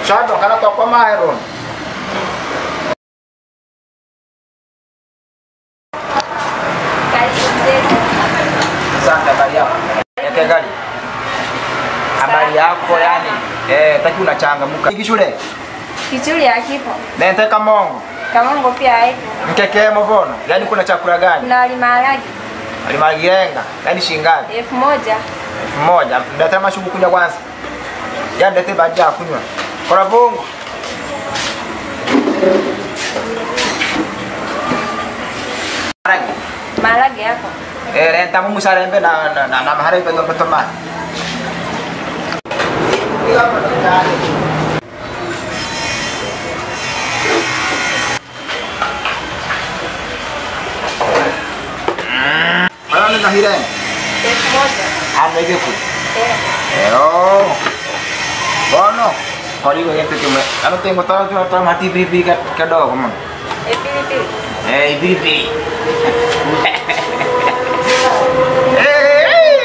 Shadow kana kwa Myron. Sasa habari yako. Yake gari. Habari yako yani taki unachangamka. Hiki shule? Kichuli hakipo. Nende kamongo. Kamongo pia haipo. Mkeke mbono. Yani kuna chakula gani? Kuna wali maharage. Wali magenga. Yani shingapi? 1000. 1000. Ndata mashuku kunya kwanza. Ya ndete baada kunywa. Kora bongo. Maharage. Maharage yako. Renta mu musarembe na maharage ndo patoma. Mana na hiren? 1000. Amege ku. Oh. Bono. Kali ko yente tume. Ano tengo tahu mati pipi ka do ko mon. Pilipili. Pipi.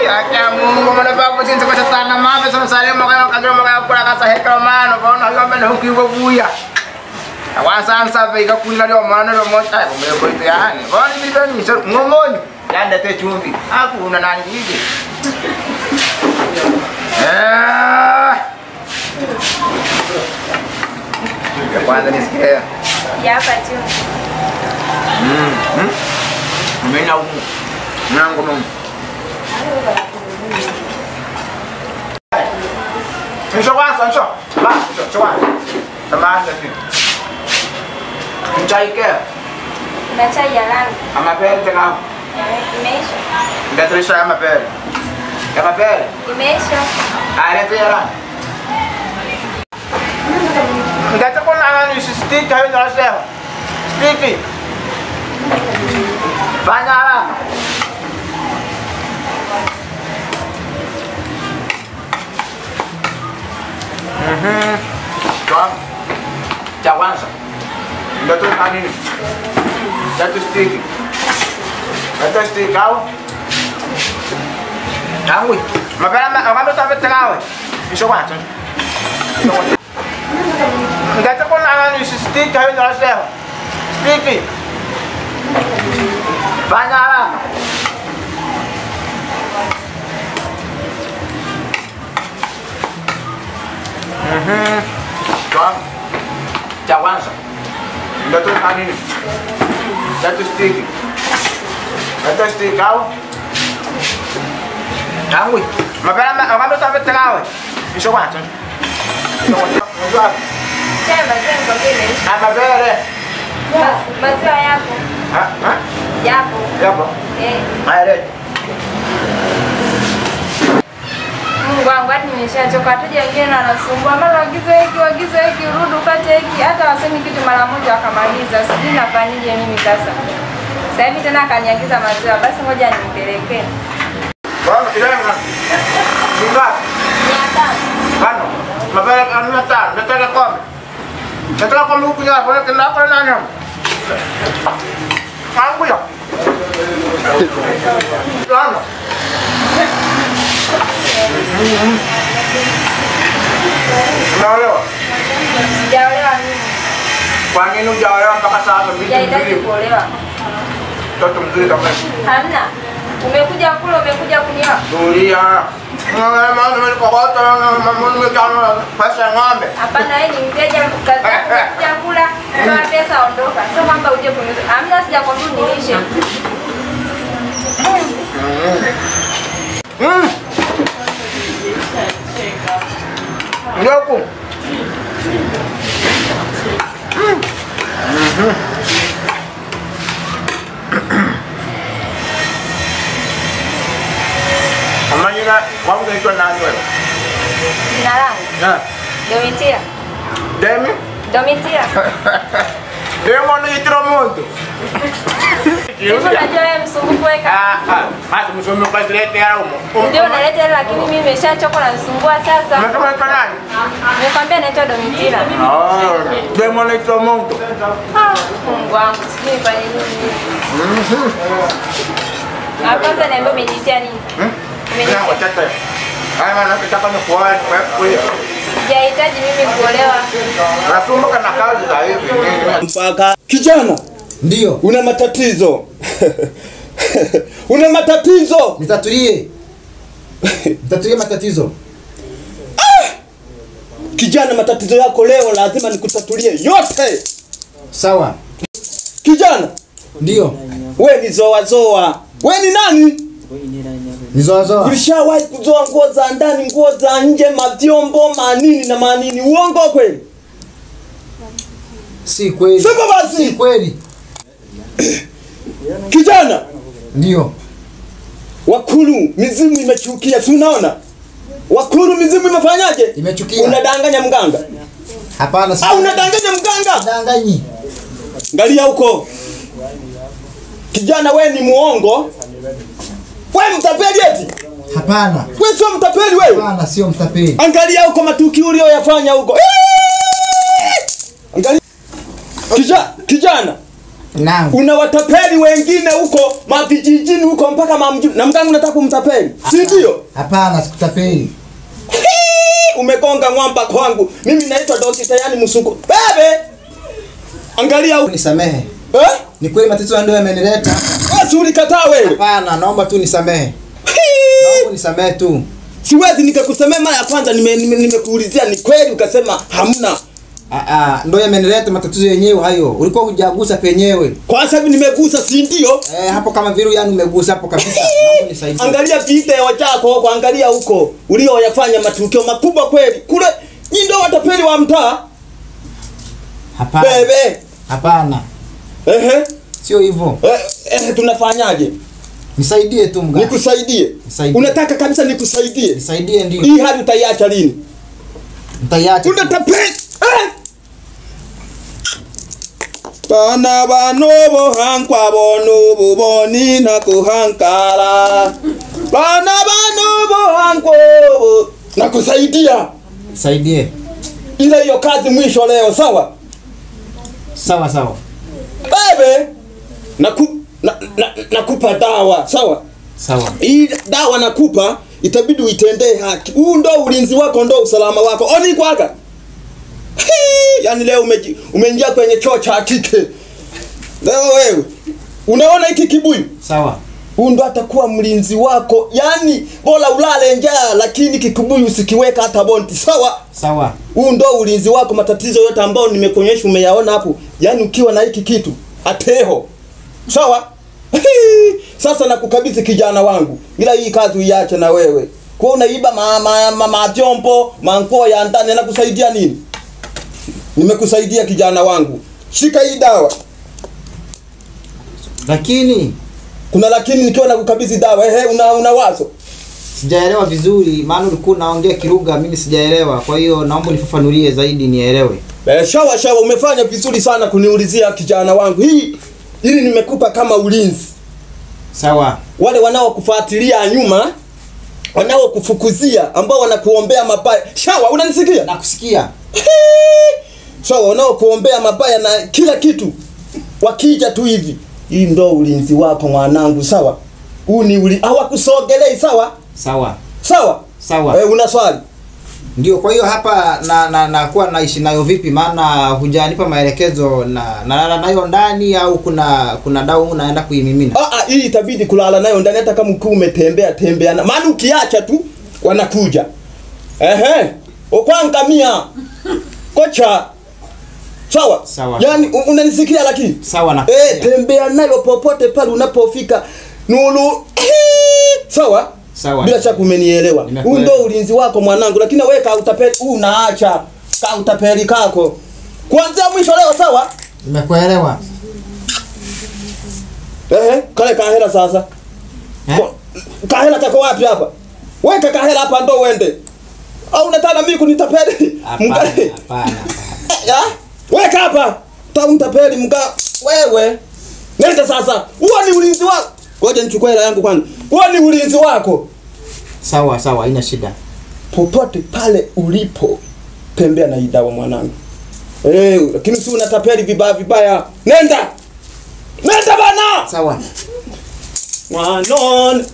Akamu mana ba ko sin sa tana ma be son sare mo kayo kagro mo kayo kura ka sa hekro mano bono yo men huki go buya. Awasan sa be ka kunna do mano do mo tay mo ko ito yan. Bono ni do ni so ngomon. Yan dete chumbi. Aku na nani hiki. Ya kwanza nisikia. Ya hapa chumvi. Mimi na umu. Nango mama. Nisho kwanza nisho. Ba, nisho kwanza. Tamani ndio. Chai ke? Na chai ya rangi. Ama pele tena. Imeisha. Ndio isha ama pele. Kama pele. Imeisha. Are tu ya rangi. Ngata ko na ni stick hayo na sema. Sticky. Fanya haraka. Cha kwanza. Ndio tu nini? Tatu stick. Tatu stick au? Tangu. Mapema wakati utapetenawe. Nisho kwanza. Ngata ko na ni stick hayo na sema. Sticky. Fanya haraka. Cha kwanza. Ndio tu nini? Tatu stick. Tatu stick au? Tangu. Mapema wakati utapetenawe. Nisho kwanza. Chai maziwa kwa vile. Amabere. Maziwa yako. Yapo. Yapo. Haya. Mungu wangu hadi nimeshachoka. Hatuja wengine na nasumbua. Mara wagizo hiki, rudi upate hiki. Hata wasemi kitu mara moja wakamaliza. Sijui nafanyaje mimi sasa. Sasa hivi tena akaniagiza maziwa. Basi ngoja nimpelekee. Bwana kilenga. Singa. 500. Bwana. Mabere kanuna tano. Nataka kombe. Nataka kombe huku nyama. Bwana kenda hapo na nani? Kangu ya. Bwana. Unaolewa? Sijaolewa mimi. Kwa nini hujaolewa mpaka sasa? Sijahitaji kuolewa. Mtoto mzuri kama Hamna. Umekuja kula, umekuja kunioa. Tulia. Maana nimekokota nimekana pesa ya ng'ombe. Hapana, yeye ni mteja kazi yako ya kula, toa pesa ondoka. Sio kwamba uje kuniuza. Hamna, sijakwambia unilishe. Ndoku. Amanyina wangu naitwa nani wewe? Jina langu Domitila. Demi? Domitila. Demo naitwa Monto. Hivi unajua wewe msumbufu weka. Basi msumbufu kazi lete au? Ndio naleta lakini mimi nimeshachoka na nisumbua sasa. Unataka naitwa nani? Nimekwambia naitwa Domitila. Demo naitwa Monto. Mungu wangu, sijui nifanye nini. Kwanza niambie umenitia nini? Umenitia. Haya maana nataka ni kwa Sijahitaji Sihitaji mimi kuolewa. Nasumbuka na kazi za hivi. Mpaka kijana. Ndio. Una matatizo. Una matatizo. Nitatulie. Nitatulie matatizo. Kijana, matatizo yako leo lazima nikutatulie yote. Sawa. Kijana. Ndio. Wewe ni zoa. Wewe ni nani? Ni zoa. Ulishawahi kuzoa nguo za ndani, nguo za nje, mavyombo, manini na manini? Uongo kweli? Si kweli. Sema basi. Si kweli. Kijana. Ndio. Wakulu mizimu imechukia, si unaona? Wakulu mizimu imefanyaje? Imechukia. Unadanganya mganga? Hapana. Unadanganya mganga? Danganyi. Angalia huko. Kijana, wewe ni muongo. Wewe mtapeli eti? Hapana. Wewe sio mtapeli wewe? Hapana, sio mtapeli. Angalia huko matukio uliyoyafanya huko. Angalia. Kijana. Naam. Una watapeli wengine huko mavijijini huko mpaka mamjini. Na mganga unataka kumtapeli? Si ndio? Hapana, sikutapeli. Umegonga mwamba kwangu. Mimi naitwa Dr. Yani Musuku. Bebe. Angalia huko. Nisamehe. Ni kweli matatizo ndio yamenileta. Wewe ulikataa wewe. Hapana, naomba tu nisamehe. Naomba nisamehe tu. Siwezi nikakusemea mara ya kwanza nimekuulizia ni kweli ukasema hamna. Ndio yamenileta matatizo yenyewe hayo. Ulikuwa hujagusa penyewe. Kwa sababu nimegusa, si ndio? Hapo kama vile yani umegusa hapo kabisa. Naomba nisaidie. Angalia video chako huko, angalia huko. Ulioyafanya matukio makubwa kweli. Kule nyinyi ndio watapeli wa mtaa. Hapana. Bebe. Hapana. Sio hivyo. Tunafanyaje? Nisaidie tu mganga. Nikusaidie. Unataka kabisa nikusaidie? Nisaidie ndio. Hii hali utaiacha lini? Utaiacha. Unatapeli. Bana banobo hankwa bono boni na kuhankala. Bana banobo hanko. Nakusaidia. Saidie. Ile hiyo kazi mwisho leo, sawa? Sawa. Bebe. Nakupa dawa, sawa? Sawa. Hii dawa nakupa itabidi uitendee haki. Huu ndo ulinzi wako, ndo usalama wako. Oni kwaka. Yaani leo umeingia kwenye choo cha kike. Leo wewe unaona hiki kibuyu? Sawa. Huu ndo atakuwa mlinzi wako. Yaani bora ulale njaa lakini kikibuyu usikiweka hata bonti, sawa? Sawa. Huu ndo ulinzi wako, matatizo yote ambayo nimekuonyesha umeyaona hapo. Yaani ukiwa na hiki kitu ateho. Sawa? Sasa nakukabidhi kijana wangu. Ila hii kazi uiache na wewe. Kwa unaiba vyombo, manguo ya ndani, nakusaidia nini? Nimekusaidia kijana wangu. Shika hii dawa. Lakini kuna lakini nikiwa nakukabidhi dawa. Una wazo? Sijaelewa vizuri maana ulikuwa unaongea Kiruga, mimi sijaelewa. Kwa hiyo naomba nifafanulie zaidi nielewe. Shawa umefanya vizuri sana kuniulizia kijana wangu. Hili nimekupa kama ulinzi. Sawa. Wale wanaokufuatilia nyuma, wanaokufukuzia, ambao wanakuombea mabaya. Shawa, unanisikia? Nakusikia. Sawa, wanaokuombea mabaya na kila kitu. Wakija tu hivi. Hii ndo ulinzi wako mwanangu, sawa? Huu ni hawakusogelei, sawa? Sawa. Una swali? Ndio, kwa hiyo hapa na kuwa naishi nayo vipi? Maana hujanipa maelekezo na nayo ndani au kuna dawa unaenda kuimimina? Hii itabidi kulala nayo ndani hata kama ukuu umetembea. Maana ukiacha tu wanakuja. Okwangamia. Kocha. Sawa? Yaani unanisikia lakini? Sawa na. Tembea nayo popote pale unapofika. Nuru. Sawa? Bila shaka umenielewa. Huu ndo ulinzi wako mwanangu, lakini wewe kautapeli unaacha. Kautapeli kako. Kuanzia mwisho leo, sawa? Nimekuelewa. Kale kahela sasa. Kahela tako wapi hapa? Weka kahela hapa ndo uende. Au unataka mimi kunitapeli? Hapana. Weka hapa. Taumtapeli wewe. Nenda sasa. Huo ni ulinzi wako. Ngoja nichukue hela yangu kwanza. Huo ni ulinzi wako. Sawa, haina shida. Popote pale ulipo tembea na hii dawa mwanangu. Lakini si unatapeli vibaya. Nenda bana. Sawa. Mwanon.